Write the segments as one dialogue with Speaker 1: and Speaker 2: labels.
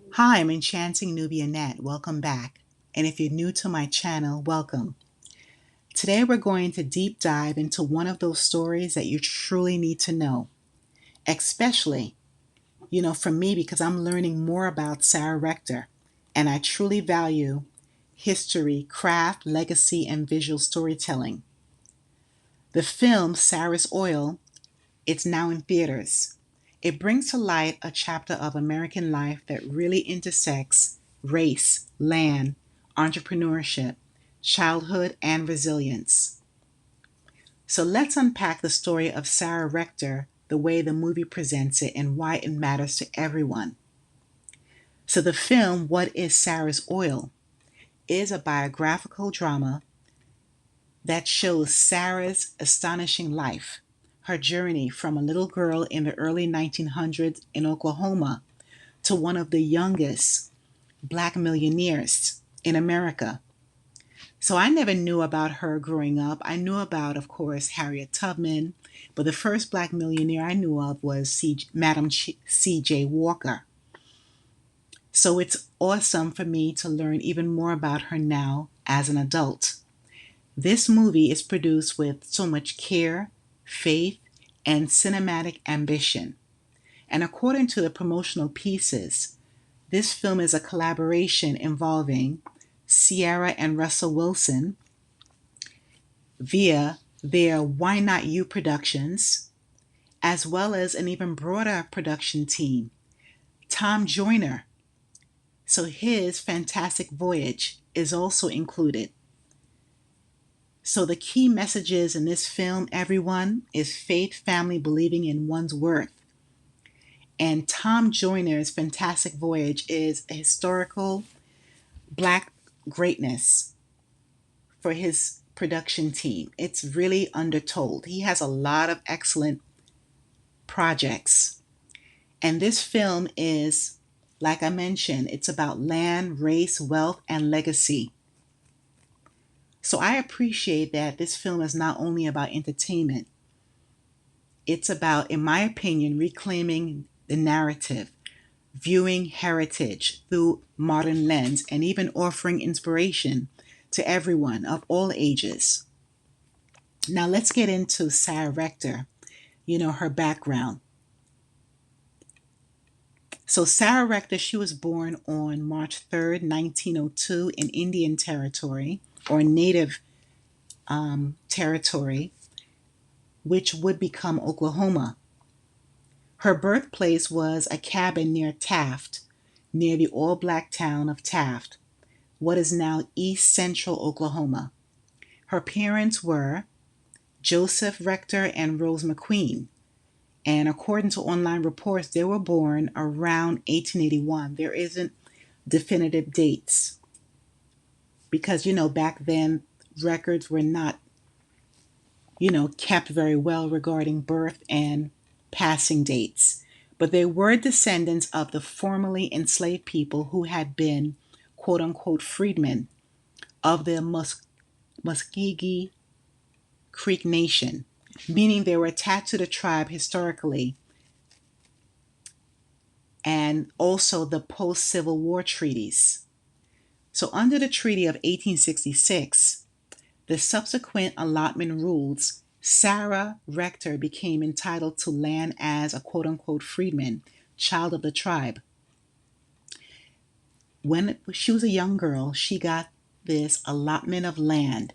Speaker 1: Hi, I'm Enchanting Nubia Nat. Welcome back. And if you're new to my channel, welcome. Today we're going to deep dive into one of those stories that you truly need to know, especially, for me because I'm learning more about Ciara Rector, and I truly value history, craft, legacy, and visual storytelling. The film Sarah's Oil, it's now in theaters. It brings to light a chapter of American life that really intersects race, land, entrepreneurship, childhood, and resilience. So let's unpack the story of Ciara Rector, the way the movie presents it, and why it matters to everyone. So the film, What is Sarah's Oil, is a biographical drama that shows Sarah's astonishing life, her journey from a little girl in the early 1900s in Oklahoma to one of the youngest Black millionaires in America. So I never knew about her growing up. I knew about, of course, Harriet Tubman, but the first Black millionaire I knew of was Madam C.J. Walker. So it's awesome for me to learn even more about her now as an adult. This movie is produced with so much care, faith, and cinematic ambition. And according to the promotional pieces, this film is a collaboration involving Ciara and Russell Wilson via their Why Not You Productions, as well as an even broader production team, Tom Joyner. So his Fantastic Voyage is also included. So the key messages in this film, everyone, is faith, family, believing in one's worth. And Tom Joyner's Fantastic Voyage is a historical Black greatness for his production team. It's really undertold. He has a lot of excellent projects. And this film is, like I mentioned, it's about land, race, wealth, and legacy. So I appreciate that this film is not only about entertainment, it's about, in my opinion, reclaiming the narrative, viewing heritage through modern lens, and even offering inspiration to everyone of all ages. Now let's get into Ciara Rector, her background. So Ciara Rector, she was born on March 3rd, 1902 in Indian Territory, or Native Territory, which would become Oklahoma. Her birthplace was a cabin near Taft, near the all-black town of Taft, what is now East Central Oklahoma. Her parents were Joseph Rector and Rose McQueen. And according to online reports, they were born around 1881. There isn't definitive dates because, back then records were not, kept very well regarding birth and passing dates. But they were descendants of the formerly enslaved people who had been, quote unquote, freedmen of the Muskogee Creek Nation, meaning they were attached to the tribe historically, and also the post Civil War treaties. So, under the Treaty of 1866, the subsequent allotment rules, Ciara Rector became entitled to land as a quote unquote freedman, child of the tribe. When she was a young girl, she got this allotment of land,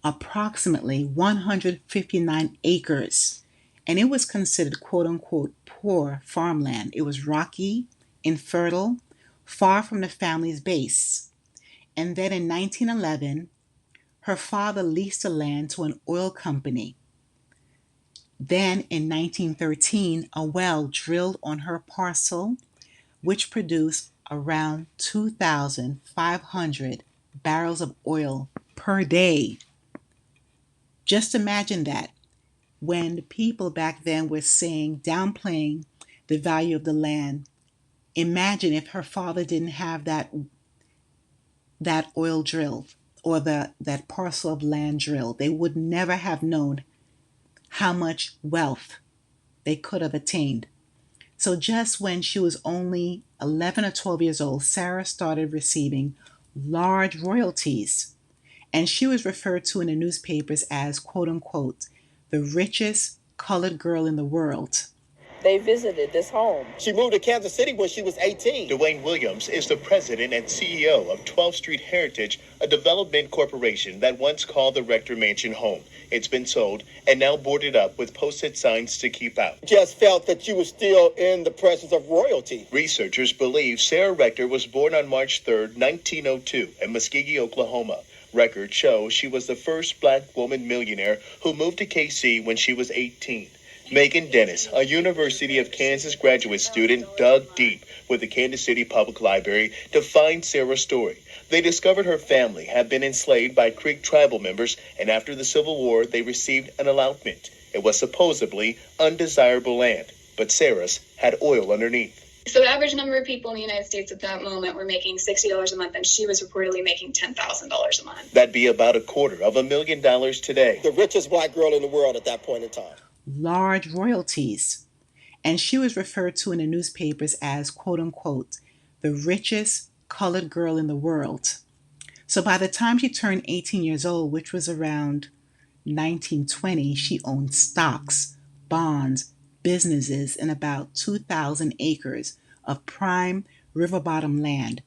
Speaker 1: approximately 159 acres, and it was considered quote unquote poor farmland. It was rocky, infertile, far from the family's base. And then in 1911, her father leased the land to an oil company. Then in 1913, a well drilled on her parcel, which produced around 2,500 barrels of oil per day. Just imagine that. When the people back then were saying, downplaying the value of the land, imagine if her father didn't have that oil drilled, or that parcel of land drilled. They would never have known how much wealth they could have attained. So just when she was only 11 or 12 years old, Sarah started receiving large royalties, and she was referred to in the newspapers as, quote unquote, the richest colored girl in the world.
Speaker 2: They visited this home. She moved to Kansas City when she was 18.
Speaker 3: Dwayne Williams is the president and CEO of 12th Street Heritage, a development corporation that once called the Rector Mansion home. It's been sold and now boarded up with posted signs to keep out.
Speaker 2: Just felt that you were still in the presence of royalty.
Speaker 3: Researchers believe Sarah Rector was born on March 3, 1902 in Muskogee, Oklahoma. Records show she was the first black woman millionaire who moved to KC when she was 18. Megan Dennis, a University of Kansas graduate student, dug deep with the Kansas City Public Library to find Sarah's story. They discovered her family had been enslaved by Creek tribal members, and after the Civil War, they received an allotment. It was supposedly undesirable land, but Sarah's had oil underneath.
Speaker 4: So the average number of people in the United States at that moment were making $60 a month, and she was reportedly making $10,000 a month.
Speaker 3: That'd be about $250,000 today.
Speaker 2: The richest black girl in the world at that point in time.
Speaker 1: Large royalties. And she was referred to in the newspapers as, quote unquote, the richest colored girl in the world. So by the time she turned 18 years old, which was around 1920, she owned stocks, bonds, businesses, and about 2,000 acres of prime river bottom land.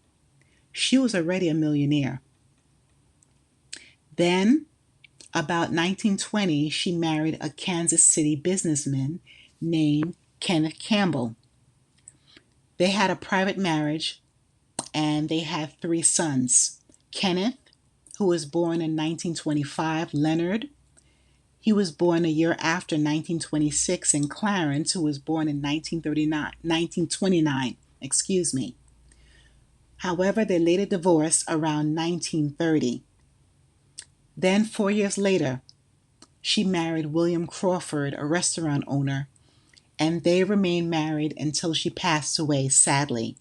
Speaker 1: She was already a millionaire. Then, about 1920, she married a Kansas City businessman named Kenneth Campbell. They had a private marriage, and they had 3 sons. Kenneth, who was born in 1925, Leonard, he was born a year after 1926, and Clarence, who was born in 1929. However, they later divorced around 1930. Then 4 years later, she married William Crawford, a restaurant owner, and they remained married until she passed away, sadly,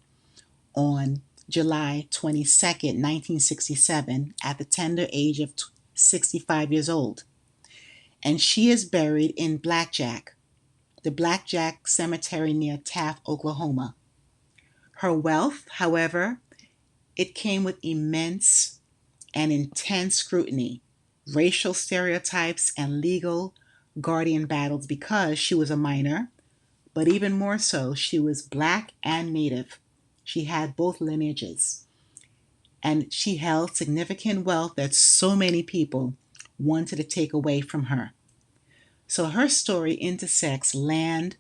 Speaker 1: on July 22nd, 1967, at the tender age of 65 years old. And she is buried in Blackjack, the Blackjack Cemetery near Taft, Oklahoma. Her wealth, however, it came with immense and intense scrutiny, racial stereotypes, and legal guardian battles because she was a minor, but even more so, she was black and native. She had both lineages, and she held significant wealth that so many people wanted to take away from her. So her story intersects land,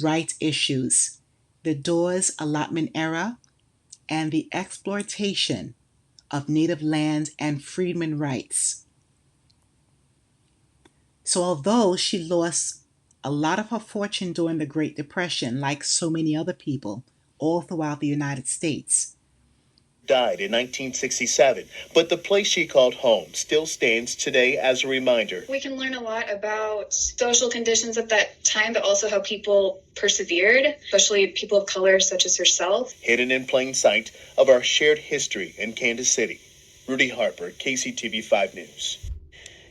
Speaker 1: rights issues, the Dawes allotment era, and the exploitation of native lands and freedmen rights. So although she lost a lot of her fortune during the Great Depression, like so many other people all throughout the United States,
Speaker 3: Died in 1967, but the place she called home still stands today as a reminder.
Speaker 4: We can learn a lot about social conditions at that time, but also how people persevered, especially people of color such as herself.
Speaker 3: Hidden in plain sight of our shared history in Kansas City. Rudy Harper, KCTV 5 News.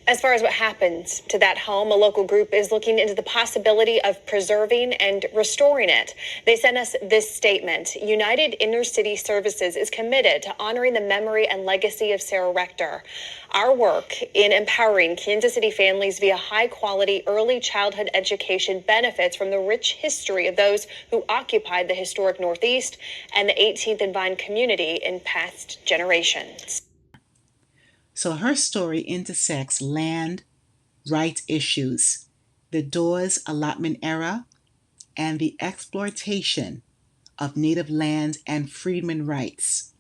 Speaker 5: As far as what happened to that home, a local group is looking into the possibility of preserving and restoring it. They sent us this statement. United Inner City Services is committed to honoring the memory and legacy of Sarah Rector. Our work in empowering Kansas City families via high-quality early childhood education benefits from the rich history of those who occupied the historic Northeast and the 18th and Vine community in past generations.
Speaker 1: So her story intersects land, rights issues, the Dawes allotment era, and the exploitation of native lands and freedmen rights.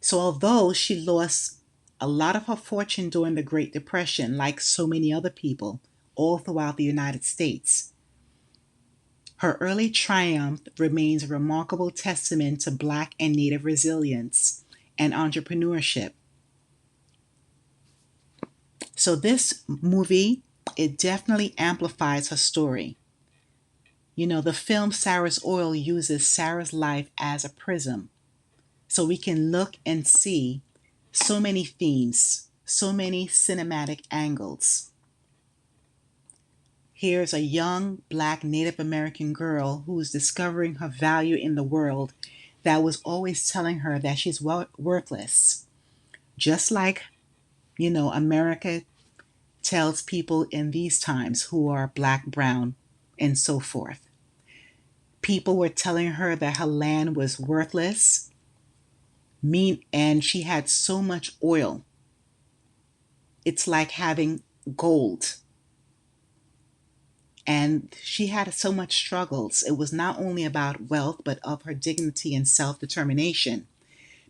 Speaker 1: So although she lost a lot of her fortune during the Great Depression, like so many other people all throughout the United States, her early triumph remains a remarkable testament to Black and Native resilience and entrepreneurship. So this movie, it definitely amplifies her story. You know, the film Sarah's Oil uses Sarah's life as a prism. So we can look and see so many themes, so many cinematic angles. Here's a young black Native American girl who's discovering her value in the world that was always telling her that she's worthless. Just like, America tells people in these times who are black, brown, and so forth. People were telling her that her land was worthless, mean, and she had so much oil. It's like having gold. And she had so much struggles. It was not only about wealth, but of her dignity and self-determination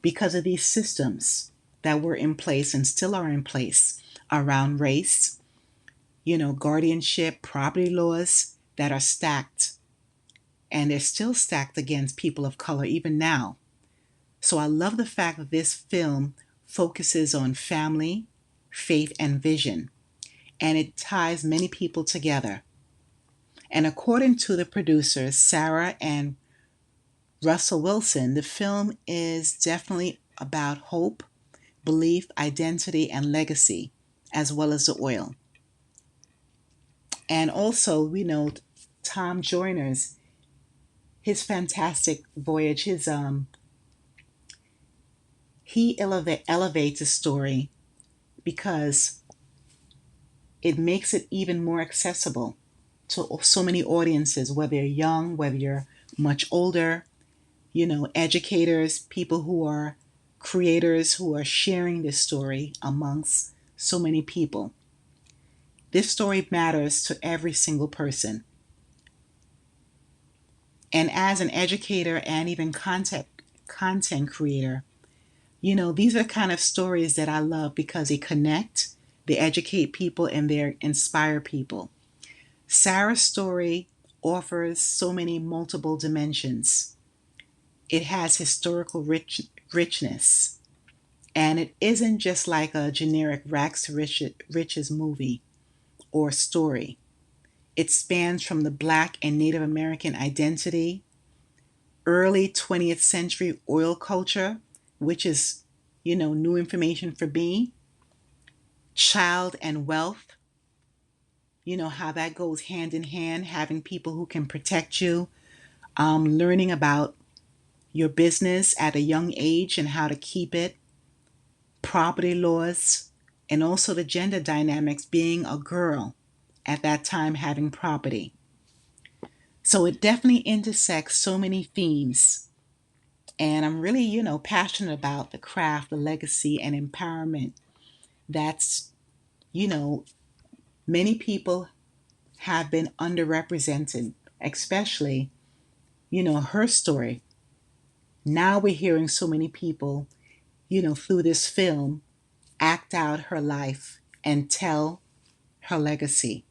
Speaker 1: because of these systems that were in place and still are in place around race, guardianship, property laws that are stacked. And they're still stacked against people of color even now. So I love the fact that this film focuses on family, faith, and vision, and it ties many people together. And according to the producers, Ciara and Russell Wilson, the film is definitely about hope, belief, identity, and legacy, as well as the oil. And also, we know Tom Joyner's his fantastic voyage, he elevates a story because it makes it even more accessible to so many audiences, whether you're young, whether you're much older, educators, people who are creators who are sharing this story amongst so many people. This story matters to every single person. And as an educator and even content creator, these are kind of stories that I love because they connect, they educate people, and they inspire people. Sarah's story offers so many multiple dimensions. It has historical richness, and it isn't just like a generic rags to riches movie or story. It spans from the Black and Native American identity, early 20th century oil culture, which is, new information for me, child and wealth, how that goes hand in hand, having people who can protect you, learning about your business at a young age and how to keep it, property laws, and also the gender dynamics being a girl at that time having property. So it definitely intersects so many themes. And I'm really, passionate about the craft, the legacy, and empowerment. That's, you know, many people have been underrepresented, especially, her story. Now we're hearing so many people, through this film, act out her life and tell her legacy.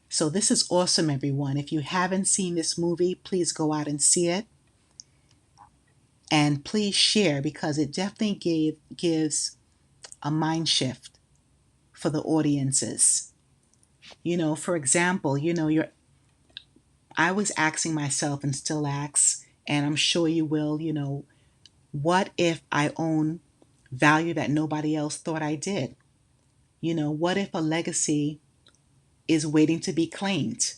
Speaker 1: So this is awesome, everyone. If you haven't seen this movie, please go out and see it. And please share because it definitely gives a mind shift for the audiences. For example, I was asking myself and still ask, and I'm sure you will, what if I own value that nobody else thought I did? What if a legacy is waiting to be claimed?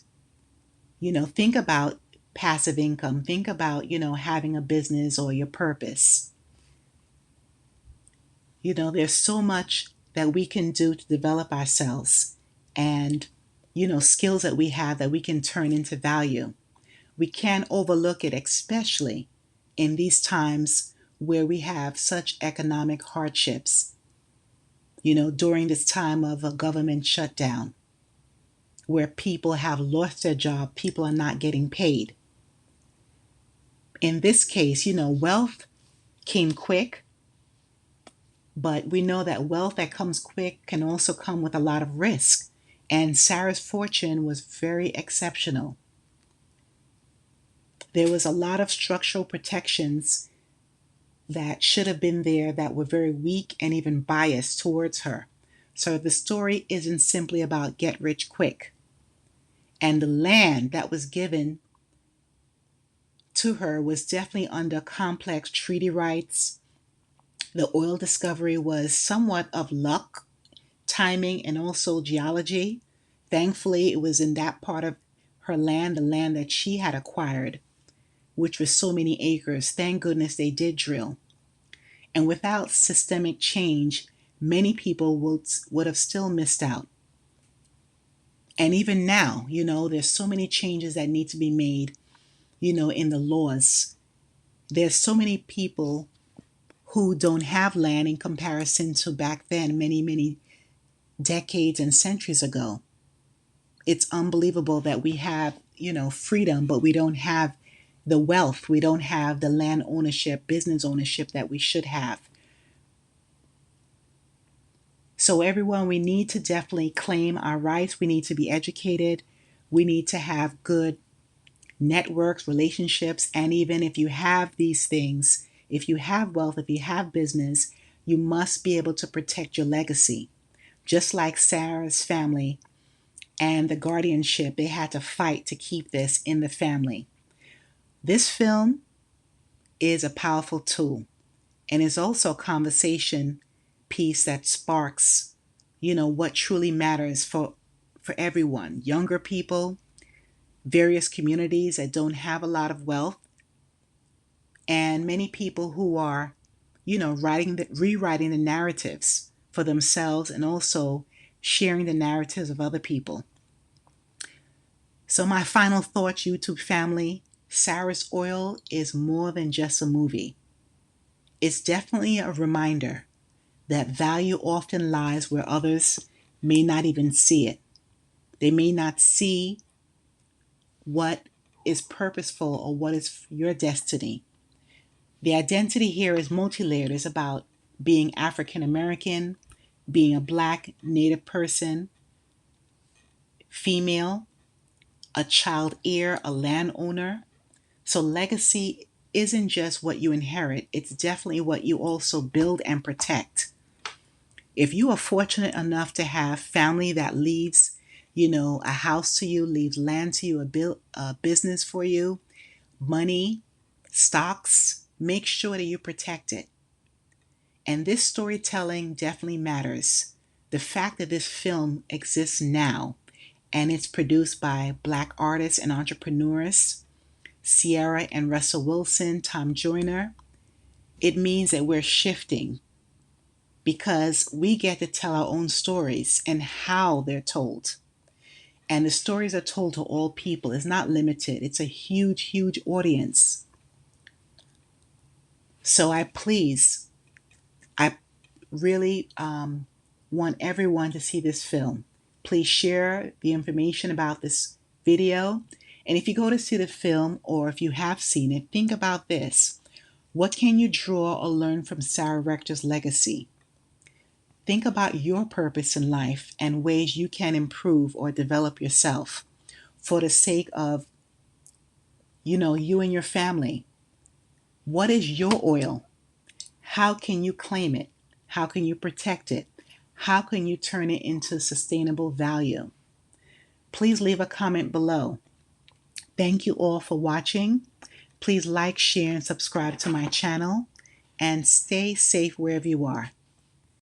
Speaker 1: Think about passive income. Think about, having a business or your purpose. There's so much that we can do to develop ourselves and, skills that we have that we can turn into value. We can't overlook it, especially in these times where we have such economic hardships, during this time of a government shutdown, where people have lost their job, people are not getting paid. In this case, wealth came quick, but we know that wealth that comes quick can also come with a lot of risk. And Sarah's fortune was very exceptional. There was a lot of structural protections that should have been there that were very weak and even biased towards her. So the story isn't simply about get rich quick. And the land that was given to her was definitely under complex treaty rights. The oil discovery was somewhat of luck, timing, and also geology. Thankfully, it was in that part of her land, the land that she had acquired, which was so many acres. Thank goodness they did drill. And without systemic change, many people would have still missed out. And even now, there's so many changes that need to be made, in the laws. There's so many people who don't have land in comparison to back then, many, many decades and centuries ago. It's unbelievable that we have, freedom, but we don't have the wealth. We don't have the land ownership, business ownership that we should have. So everyone, we need to definitely claim our rights. We need to be educated. We need to have good networks, relationships, and even if you have these things, if you have wealth, if you have business, you must be able to protect your legacy. Just like Sarah's family and the guardianship, they had to fight to keep this in the family. This film is a powerful tool, and it's also a conversation piece that sparks, what truly matters for everyone, younger people, various communities that don't have a lot of wealth, and many people who are, rewriting the narratives for themselves and also sharing the narratives of other people. So my final thought, YouTube family, Sarah's Oil is more than just a movie. It's definitely a reminder that value often lies where others may not even see it. They may not see what is purposeful or what is your destiny. The identity here is multi-layered. It's about being African American, being a Black Native person, female, a child heir, a landowner. So legacy isn't just what you inherit, it's definitely what you also build and protect. If you are fortunate enough to have family that leaves, a house to you, leaves land to you, a business for you, money, stocks, make sure that you protect it. And this storytelling definitely matters. The fact that this film exists now and it's produced by Black artists and entrepreneurs, Ciara and Russell Wilson, Tom Joyner, it means that we're shifting because we get to tell our own stories and how they're told. And the stories are told to all people. It's not limited. It's a huge, huge audience. So I really want everyone to see this film. Please share the information about this video. And if you go to see the film or if you have seen it, think about this. What can you draw or learn from Sarah Rector's legacy? Think about your purpose in life and ways you can improve or develop yourself for the sake of, you and your family. What is your oil? How can you claim it? How can you protect it? How can you turn it into sustainable value? Please leave a comment below. Thank you all for watching. Please like, share, and subscribe to my channel. And stay safe wherever you are.